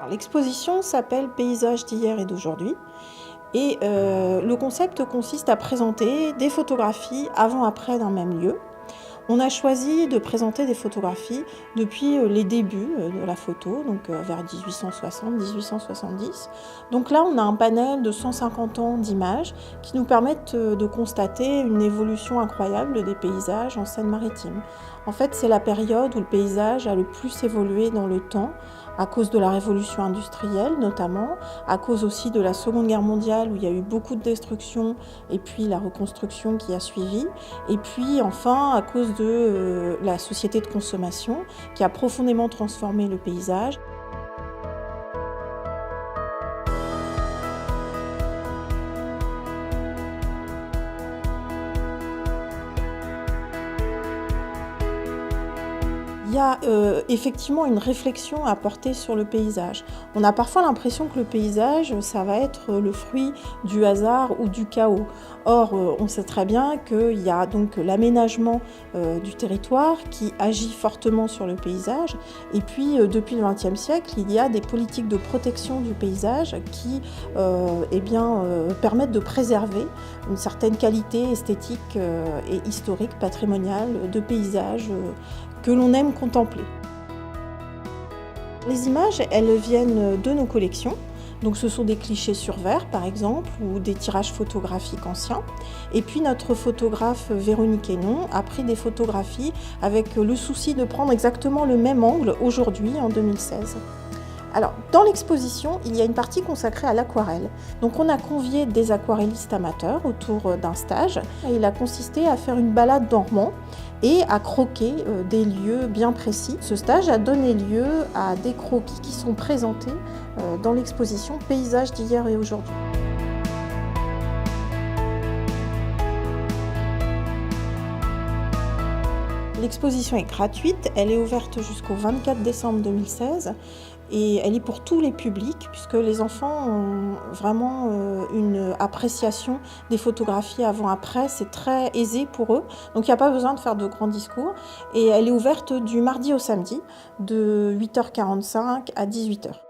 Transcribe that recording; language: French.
L'exposition s'appelle Paysages d'hier et d'aujourd'hui et le concept consiste à présenter des photographies avant-après d'un même lieu. On a choisi de présenter des photographies depuis les débuts de la photo, donc vers 1860-1870. Donc là, on a un panel de 150 ans d'images qui nous permettent de constater une évolution incroyable des paysages en Seine-Maritime. En fait, c'est la période où le paysage a le plus évolué dans le temps, à cause de la révolution industrielle notamment, à cause aussi de la Seconde Guerre mondiale où il y a eu beaucoup de destruction et puis la reconstruction qui a suivi, et puis enfin à cause de la société de consommation qui a profondément transformé le paysage. Il y a effectivement une réflexion à porter sur le paysage. On a parfois l'impression que le paysage, ça va être le fruit du hasard ou du chaos. Or, on sait très bien qu'il y a donc l'aménagement du territoire qui agit fortement sur le paysage. Et puis, depuis le XXe siècle, il y a des politiques de protection du paysage qui permettent de préserver une certaine qualité esthétique et historique, patrimoniale de paysages que l'on aime contempler. Les images, elles viennent de nos collections. Donc ce sont des clichés sur verre par exemple ou des tirages photographiques anciens. Et puis notre photographe Véronique Hénon a pris des photographies avec le souci de prendre exactement le même angle aujourd'hui en 2016. Alors, dans l'exposition, il y a une partie consacrée à l'aquarelle. Donc on a convié des aquarellistes amateurs autour d'un stage. Et il a consisté à faire une balade dans Rouen et à croquer des lieux bien précis. Ce stage a donné lieu à des croquis qui sont présentés dans l'exposition Paysages d'hier et aujourd'hui. L'exposition est gratuite, elle est ouverte jusqu'au 24 décembre 2016 et elle est pour tous les publics puisque les enfants ont vraiment une appréciation des photographies avant-après, c'est très aisé pour eux, donc il n'y a pas besoin de faire de grands discours et elle est ouverte du mardi au samedi de 8h45 à 18h.